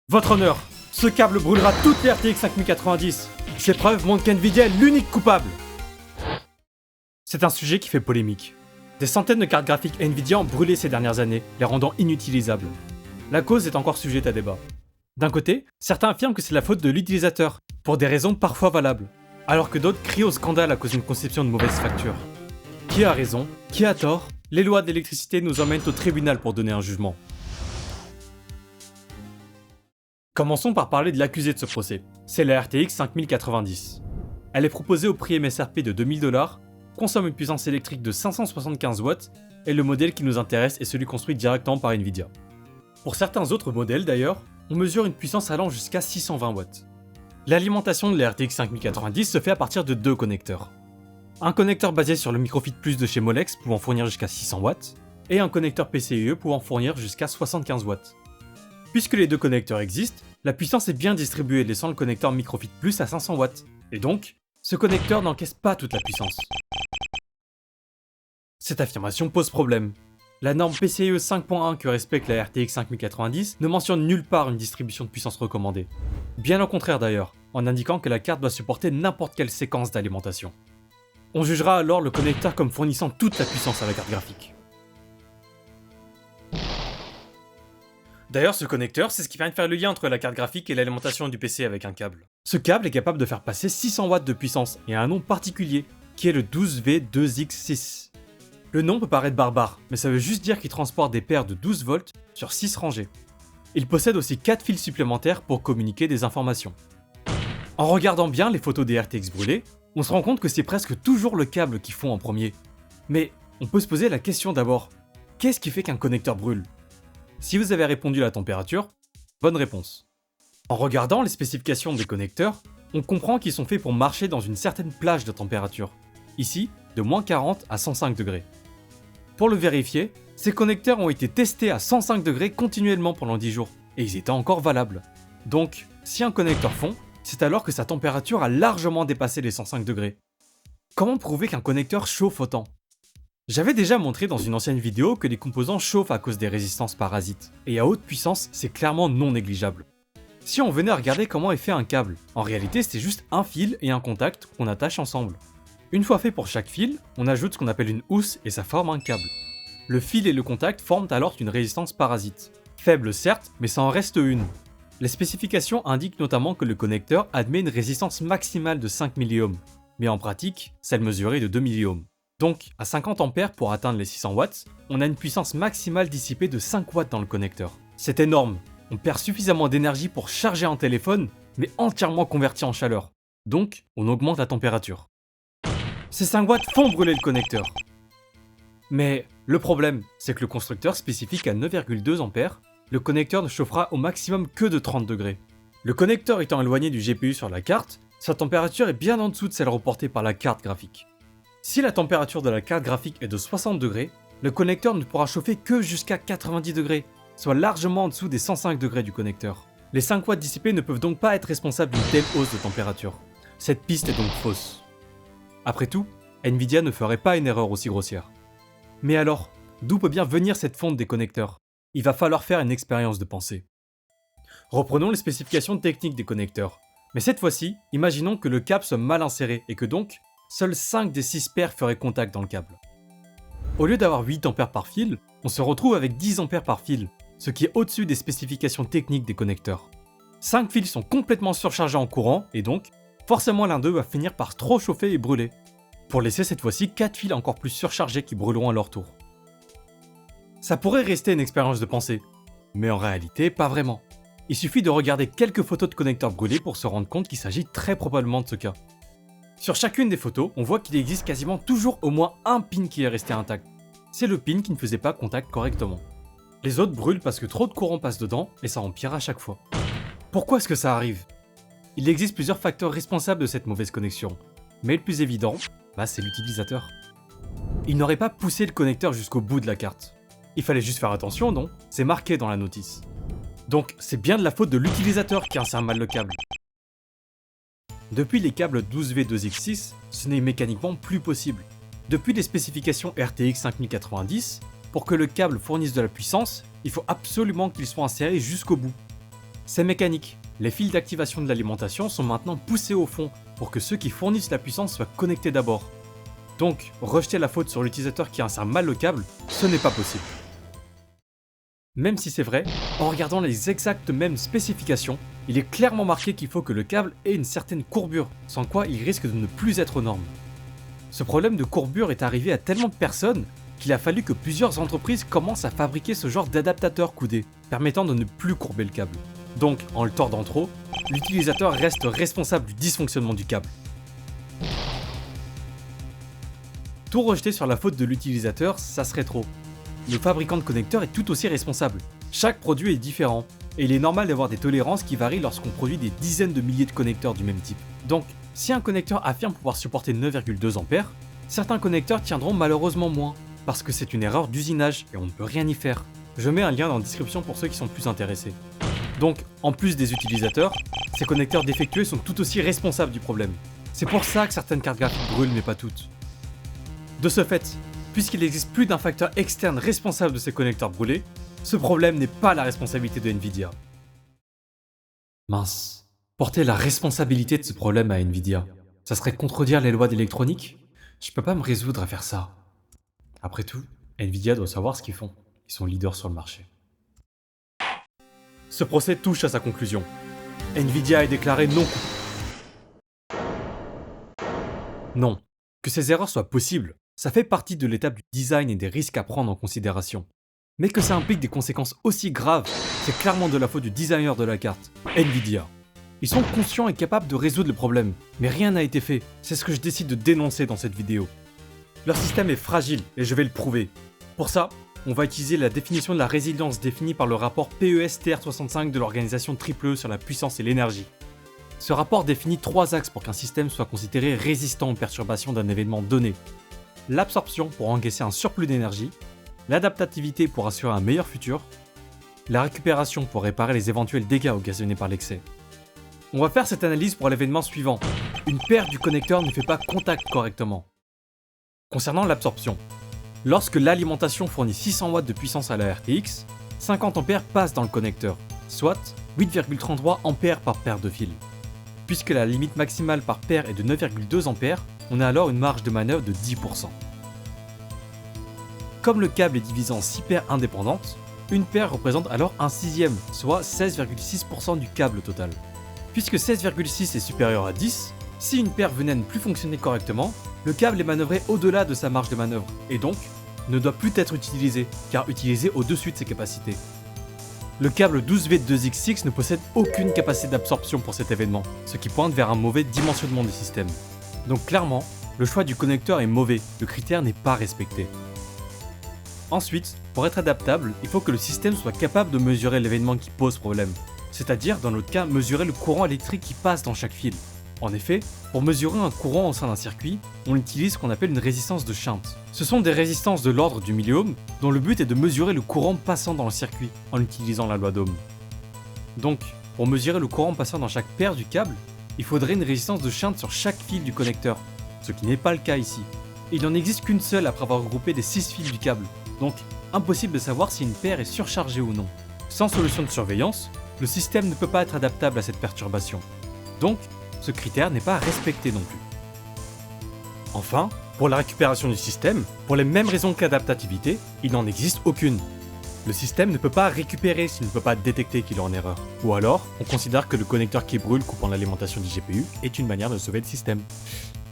Votre honneur, ce câble brûlera toutes les RTX 5090. Ces preuves montrent qu'NVIDIA est l'unique coupable. C'est un sujet qui fait polémique. Des centaines de cartes graphiques NVIDIA ont brûlé ces dernières années, les rendant inutilisables. La cause est encore sujette à débat. D'un côté, certains affirment que c'est la faute de l'utilisateur, pour des raisons parfois valables, alors que d'autres crient au scandale à cause d'une conception de mauvaise facture. Qui a raison? Qui a tort? Les lois de l'électricité nous emmènent au tribunal pour donner un jugement. Commençons par parler de l'accusé de ce procès. C'est la RTX 5090. Elle est proposée au prix MSRP de 2000 $, consomme une puissance électrique de 575 watts, et le modèle qui nous intéresse est celui construit directement par NVIDIA. Pour certains autres modèles d'ailleurs, on mesure une puissance allant jusqu'à 620 watts. L'alimentation de la RTX 5090 se fait à partir de deux connecteurs. Un connecteur basé sur le Microfit Plus de chez Molex pouvant fournir jusqu'à 600 watts, et un connecteur PCIe pouvant fournir jusqu'à 75 watts. Puisque les deux connecteurs existent, la puissance est bien distribuée laissant le connecteur Microfit Plus à 500 watts, et donc, ce connecteur n'encaisse pas toute la puissance. Cette affirmation pose problème. La norme PCIe 5.1 que respecte la RTX 5090 ne mentionne nulle part une distribution de puissance recommandée. Bien au contraire d'ailleurs, en indiquant que la carte doit supporter n'importe quelle séquence d'alimentation. On jugera alors le connecteur comme fournissant toute la puissance à la carte graphique. D'ailleurs, ce connecteur, c'est ce qui permet de faire le lien entre la carte graphique et l'alimentation du PC avec un câble. Ce câble est capable de faire passer 600 watts de puissance et a un nom particulier, qui est le 12V2X6. Le nom peut paraître barbare, mais ça veut juste dire qu'il transporte des paires de 12 volts sur 6 rangées. Il possède aussi 4 fils supplémentaires pour communiquer des informations. En regardant bien les photos des RTX brûlées, on se rend compte que c'est presque toujours le câble qui fond en premier. Mais on peut se poser la question d'abord, qu'est-ce qui fait qu'un connecteur brûle? Si vous avez répondu à la température, bonne réponse. En regardant les spécifications des connecteurs, on comprend qu'ils sont faits pour marcher dans une certaine plage de température, ici de moins 40 à 105 degrés. Pour le vérifier, ces connecteurs ont été testés à 105 degrés continuellement pendant 10 jours, et ils étaient encore valables. Donc, si un connecteur fond, c'est alors que sa température a largement dépassé les 105 degrés. Comment prouver qu'un connecteur chauffe autant? J'avais déjà montré dans une ancienne vidéo que les composants chauffent à cause des résistances parasites, et à haute puissance, c'est clairement non négligeable. Si on venait à regarder comment est fait un câble, en réalité c'est juste un fil et un contact qu'on attache ensemble. Une fois fait pour chaque fil, on ajoute ce qu'on appelle une housse et ça forme un câble. Le fil et le contact forment alors une résistance parasite. Faible certes, mais ça en reste une. Les spécifications indiquent notamment que le connecteur admet une résistance maximale de 5 milliohms, mais en pratique, celle mesurée de 2 milliohms. Donc, à 50 ampères pour atteindre les 600 watts, on a une puissance maximale dissipée de 5 watts dans le connecteur. C'est énorme. On perd suffisamment d'énergie pour charger un téléphone, mais entièrement converti en chaleur. Donc, on augmente la température. Ces 5 watts font brûler le connecteur. Mais le problème, c'est que le constructeur spécifie qu'à 9,2 ampères, le connecteur ne chauffera au maximum que de 30 degrés. Le connecteur étant éloigné du GPU sur la carte, sa température est bien en dessous de celle reportée par la carte graphique. Si la température de la carte graphique est de 60 degrés, le connecteur ne pourra chauffer que jusqu'à 90 degrés, soit largement en dessous des 105 degrés du connecteur. Les 5 watts dissipés ne peuvent donc pas être responsables d'une telle hausse de température. Cette piste est donc fausse. Après tout, NVIDIA ne ferait pas une erreur aussi grossière. Mais alors, d'où peut bien venir cette fonte des connecteurs? Il va falloir faire une expérience de pensée. Reprenons les spécifications techniques des connecteurs. Mais cette fois-ci, imaginons que le câble soit mal inséré et que donc, seuls 5 des 6 paires feraient contact dans le câble. Au lieu d'avoir 8 ampères par fil, on se retrouve avec 10 ampères par fil, ce qui est au-dessus des spécifications techniques des connecteurs. 5 fils sont complètement surchargés en courant et donc, forcément l'un d'eux va finir par trop chauffer et brûler. Pour laisser cette fois-ci 4 fils encore plus surchargés qui brûleront à leur tour. Ça pourrait rester une expérience de pensée, mais en réalité pas vraiment. Il suffit de regarder quelques photos de connecteurs brûlés pour se rendre compte qu'il s'agit très probablement de ce cas. Sur chacune des photos, on voit qu'il existe quasiment toujours au moins un pin qui est resté intact. C'est le pin qui ne faisait pas contact correctement. Les autres brûlent parce que trop de courant passe dedans et ça empire à chaque fois. Pourquoi est-ce que ça arrive? Il existe plusieurs facteurs responsables de cette mauvaise connexion, mais le plus évident, c'est l'utilisateur. Il n'aurait pas poussé le connecteur jusqu'au bout de la carte. Il fallait juste faire attention, non? C'est marqué dans la notice. Donc c'est bien de la faute de l'utilisateur qui insère mal le câble. Depuis les câbles 12V2X6, ce n'est mécaniquement plus possible. Depuis les spécifications RTX 5090, pour que le câble fournisse de la puissance, il faut absolument qu'il soit inséré jusqu'au bout. C'est mécanique. Les fils d'activation de l'alimentation sont maintenant poussés au fond pour que ceux qui fournissent la puissance soient connectés d'abord. Donc, rejeter la faute sur l'utilisateur qui insère mal le câble, ce n'est pas possible. Même si c'est vrai, en regardant les exactes mêmes spécifications, il est clairement marqué qu'il faut que le câble ait une certaine courbure, sans quoi il risque de ne plus être aux normes. Ce problème de courbure est arrivé à tellement de personnes qu'il a fallu que plusieurs entreprises commencent à fabriquer ce genre d'adaptateur coudé, permettant de ne plus courber le câble. Donc, en le tordant trop, l'utilisateur reste responsable du dysfonctionnement du câble. Tout rejeter sur la faute de l'utilisateur, ça serait trop. Le fabricant de connecteurs est tout aussi responsable. Chaque produit est différent, et il est normal d'avoir des tolérances qui varient lorsqu'on produit des dizaines de milliers de connecteurs du même type. Donc, si un connecteur affirme pouvoir supporter 9,2 A, certains connecteurs tiendront malheureusement moins, parce que c'est une erreur d'usinage et on ne peut rien y faire. Je mets un lien dans la description pour ceux qui sont plus intéressés. Donc, en plus des utilisateurs, ces connecteurs défectueux sont tout aussi responsables du problème. C'est pour ça que certaines cartes graphiques brûlent, mais pas toutes. De ce fait, puisqu'il n'existe plus d'un facteur externe responsable de ces connecteurs brûlés, ce problème n'est pas la responsabilité de Nvidia. Mince, porter la responsabilité de ce problème à Nvidia, ça serait contredire les lois d'électronique? Je peux pas me résoudre à faire ça. Après tout, Nvidia doit savoir ce qu'ils font. Ils sont leaders sur le marché. Ce procès touche à sa conclusion. Nvidia est déclaré non coupable. Non, que ces erreurs soient possibles, ça fait partie de l'étape du design et des risques à prendre en considération. Mais que ça implique des conséquences aussi graves, c'est clairement de la faute du designer de la carte, Nvidia. Ils sont conscients et capables de résoudre le problème, mais rien n'a été fait, c'est ce que je décide de dénoncer dans cette vidéo. Leur système est fragile, et je vais le prouver. Pour ça, on va utiliser la définition de la résilience définie par le rapport PES-TR65 de l'organisation EEE sur la puissance et l'énergie. Ce rapport définit 3 axes pour qu'un système soit considéré résistant aux perturbations d'un événement donné. L'absorption pour encaisser un surplus d'énergie, l'adaptativité pour assurer un meilleur futur, la récupération pour réparer les éventuels dégâts occasionnés par l'excès. On va faire cette analyse pour l'événement suivant. Une paire du connecteur ne fait pas contact correctement. Concernant l'absorption, lorsque l'alimentation fournit 600 watts de puissance à la RTX, 50 A passent dans le connecteur, soit 8,33 A par paire de fils. Puisque la limite maximale par paire est de 9,2 A, on a alors une marge de manœuvre de 10%. Comme le câble est divisé en 6 paires indépendantes, une paire représente alors un sixième, soit 16,6% du câble total. Puisque 16,6 est supérieur à 10, si une paire venait à ne plus fonctionner correctement, le câble est manœuvré au-delà de sa marge de manœuvre, et donc ne doit plus être utilisé, car utilisé au-dessus de ses capacités. Le câble 12V2X6 ne possède aucune capacité d'absorption pour cet événement, ce qui pointe vers un mauvais dimensionnement du système. Donc clairement, le choix du connecteur est mauvais, le critère n'est pas respecté. Ensuite, pour être adaptable, il faut que le système soit capable de mesurer l'événement qui pose problème, c'est-à-dire dans notre cas mesurer le courant électrique qui passe dans chaque fil. En effet, pour mesurer un courant au sein d'un circuit, on utilise ce qu'on appelle une résistance de shunt. Ce sont des résistances de l'ordre du milliohm dont le but est de mesurer le courant passant dans le circuit en utilisant la loi d'Ohm. Donc, pour mesurer le courant passant dans chaque paire du câble, il faudrait une résistance de shunt sur chaque fil du connecteur, ce qui n'est pas le cas ici. Et il n'en existe qu'une seule après avoir regroupé les 6 fils du câble, donc impossible de savoir si une paire est surchargée ou non. Sans solution de surveillance, le système ne peut pas être adaptable à cette perturbation. Donc, ce critère n'est pas respecté non plus. Enfin, pour la récupération du système, pour les mêmes raisons qu'adaptativité, il n'en existe aucune. Le système ne peut pas récupérer s'il ne peut pas détecter qu'il est en erreur. Ou alors, on considère que le connecteur qui brûle coupant l'alimentation du GPU est une manière de sauver le système.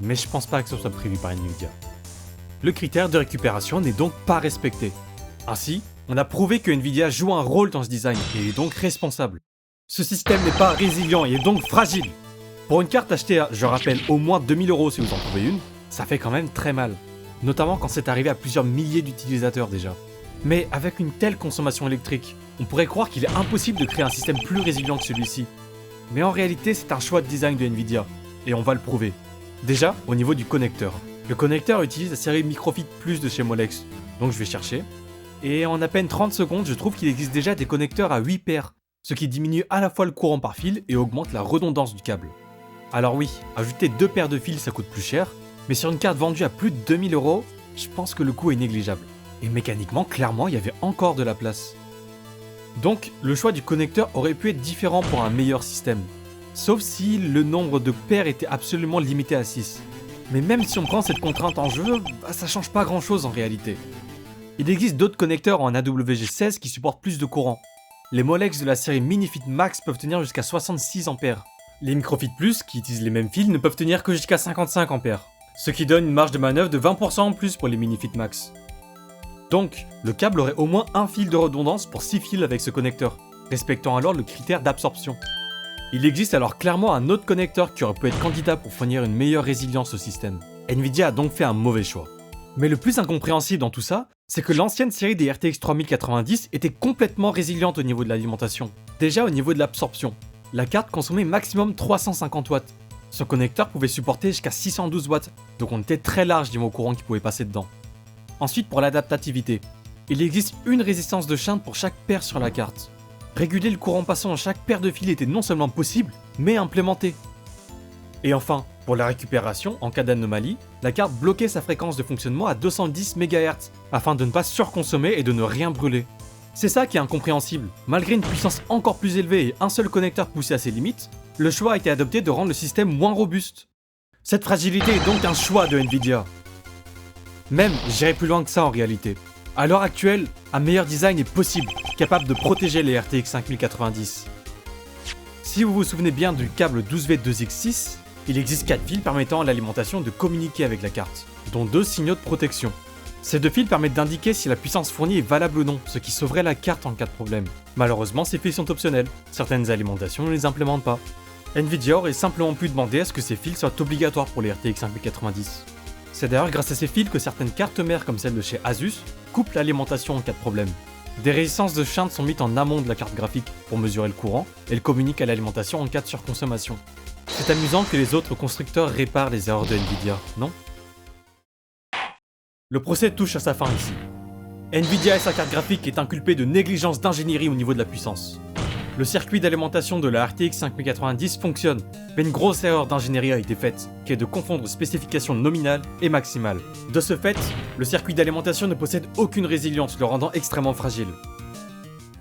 Mais je pense pas que ce soit prévu par Nvidia. Le critère de récupération n'est donc pas respecté. Ainsi, on a prouvé que Nvidia joue un rôle dans ce design et est donc responsable. Ce système n'est pas résilient et est donc fragile. Pour une carte achetée à, je rappelle, au moins 2000 € si vous en trouvez une, ça fait quand même très mal. Notamment quand c'est arrivé à plusieurs milliers d'utilisateurs déjà. Mais avec une telle consommation électrique, on pourrait croire qu'il est impossible de créer un système plus résilient que celui-ci. Mais en réalité, c'est un choix de design de Nvidia, et on va le prouver. Déjà, au niveau du connecteur. Le connecteur utilise la série Microfit Plus de chez Molex, donc je vais chercher. Et en à peine 30 secondes, je trouve qu'il existe déjà des connecteurs à 8 paires, ce qui diminue à la fois le courant par fil et augmente la redondance du câble. Alors oui, ajouter 2 paires de fils ça coûte plus cher, mais sur une carte vendue à plus de 2000 €, je pense que le coût est négligeable. Et mécaniquement, clairement, il y avait encore de la place. Donc, le choix du connecteur aurait pu être différent pour un meilleur système. Sauf si le nombre de paires était absolument limité à 6. Mais même si on prend cette contrainte en jeu, ça change pas grand chose en réalité. Il existe d'autres connecteurs en AWG16 qui supportent plus de courant. Les Molex de la série Minifit Max peuvent tenir jusqu'à 66 A. Les Microfit Plus, qui utilisent les mêmes fils, ne peuvent tenir que jusqu'à 55 A, ce qui donne une marge de manœuvre de 20% en plus pour les Minifit Max. Donc, le câble aurait au moins un fil de redondance pour 6 fils avec ce connecteur, respectant alors le critère d'absorption. Il existe alors clairement un autre connecteur qui aurait pu être candidat pour fournir une meilleure résilience au système. Nvidia a donc fait un mauvais choix. Mais le plus incompréhensible dans tout ça, c'est que l'ancienne série des RTX 3090 était complètement résiliente au niveau de l'alimentation. Déjà au niveau de l'absorption, la carte consommait maximum 350 watts. Son connecteur pouvait supporter jusqu'à 612 watts, donc on était très large niveau courant qui pouvait passer dedans. Ensuite pour l'adaptativité, il existe une résistance de shunt pour chaque paire sur la carte. Réguler le courant passant dans chaque paire de fils était non seulement possible, mais implémenté. Et enfin, pour la récupération, en cas d'anomalie, la carte bloquait sa fréquence de fonctionnement à 210 MHz, afin de ne pas surconsommer et de ne rien brûler. C'est ça qui est incompréhensible. Malgré une puissance encore plus élevée et un seul connecteur poussé à ses limites, le choix a été adopté de rendre le système moins robuste. Cette fragilité est donc un choix de Nvidia. Même, j'irai plus loin que ça en réalité. À l'heure actuelle, un meilleur design est possible, capable de protéger les RTX 5090. Si vous vous souvenez bien du câble 12V2X6, il existe 4 fils permettant à l'alimentation de communiquer avec la carte, dont 2 signaux de protection. Ces 2 fils permettent d'indiquer si la puissance fournie est valable ou non, ce qui sauverait la carte en cas de problème. Malheureusement, ces fils sont optionnels, certaines alimentations ne les implémentent pas. Nvidia aurait simplement pu demander à ce que ces fils soient obligatoires pour les RTX 5090. C'est d'ailleurs grâce à ces fils que certaines cartes mères comme celle de chez Asus coupent l'alimentation en cas de problème. Des résistances de shunt sont mises en amont de la carte graphique pour mesurer le courant et le communiquent à l'alimentation en cas de surconsommation. C'est amusant que les autres constructeurs réparent les erreurs de Nvidia, non? Le procès touche à sa fin ici. Nvidia et sa carte graphique est inculpé de négligence d'ingénierie au niveau de la puissance. Le circuit d'alimentation de la RTX 5090 fonctionne, mais une grosse erreur d'ingénierie a été faite, qui est de confondre spécifications nominales et maximales. De ce fait, le circuit d'alimentation ne possède aucune résilience, le rendant extrêmement fragile.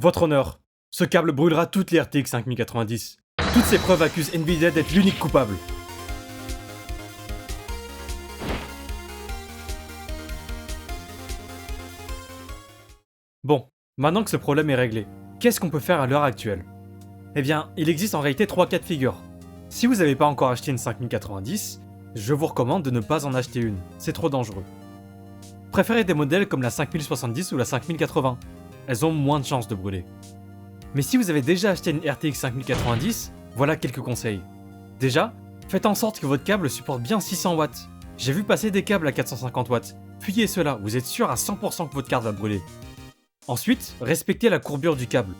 Votre honneur, ce câble brûlera toutes les RTX 5090. Toutes ces preuves accusent Nvidia d'être l'unique coupable. Bon, maintenant que ce problème est réglé, qu'est-ce qu'on peut faire à l'heure actuelle? Eh bien, il existe en réalité 3 cas de figure. Si vous n'avez pas encore acheté une 5090, je vous recommande de ne pas en acheter une, c'est trop dangereux. Préférez des modèles comme la 5070 ou la 5080, elles ont moins de chances de brûler. Mais si vous avez déjà acheté une RTX 5090, voilà quelques conseils. Déjà, faites en sorte que votre câble supporte bien 600 watts. J'ai vu passer des câbles à 450 watts, fuyez cela, vous êtes sûr à 100% que votre carte va brûler. Ensuite, respectez la courbure du câble.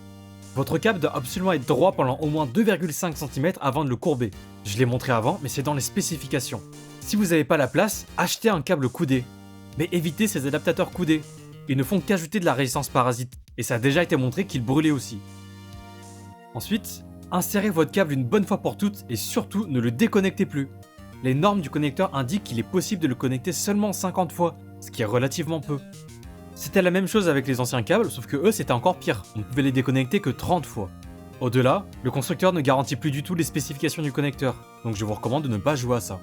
Votre câble doit absolument être droit pendant au moins 2,5 cm avant de le courber. Je l'ai montré avant, mais c'est dans les spécifications. Si vous n'avez pas la place, achetez un câble coudé. Mais évitez ces adaptateurs coudés. Ils ne font qu'ajouter de la résistance parasite, et ça a déjà été montré qu'ils brûlaient aussi. Ensuite, insérez votre câble une bonne fois pour toutes et surtout ne le déconnectez plus. Les normes du connecteur indiquent qu'il est possible de le connecter seulement 50 fois, ce qui est relativement peu. C'était la même chose avec les anciens câbles, sauf que eux c'était encore pire, on ne pouvait les déconnecter que 30 fois. Au-delà, le constructeur ne garantit plus du tout les spécifications du connecteur, donc je vous recommande de ne pas jouer à ça.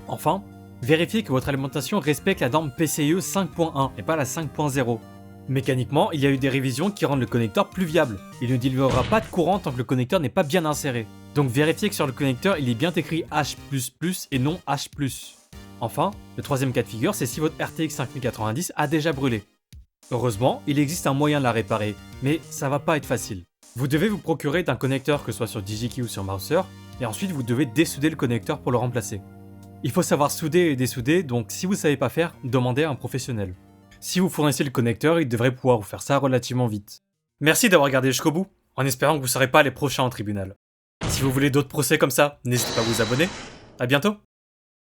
Enfin, vérifiez que votre alimentation respecte la norme PCIe 5.1 et pas la 5.0. Mécaniquement, il y a eu des révisions qui rendent le connecteur plus viable. Il ne délivrera pas de courant tant que le connecteur n'est pas bien inséré. Donc vérifiez que sur le connecteur, il est bien écrit H++ et non H+. Enfin, le troisième cas de figure, c'est si votre RTX 5090 a déjà brûlé. Heureusement, il existe un moyen de la réparer, mais ça va pas être facile. Vous devez vous procurer d'un connecteur que ce soit sur DigiKey ou sur Mouser, et ensuite vous devez dessouder le connecteur pour le remplacer. Il faut savoir souder et dessouder, donc si vous savez pas faire, demandez à un professionnel. Si vous fournissez le connecteur, il devrait pouvoir vous faire ça relativement vite. Merci d'avoir regardé jusqu'au bout, en espérant que vous ne serez pas les prochains au tribunal. Si vous voulez d'autres procès comme ça, n'hésitez pas à vous abonner. À bientôt!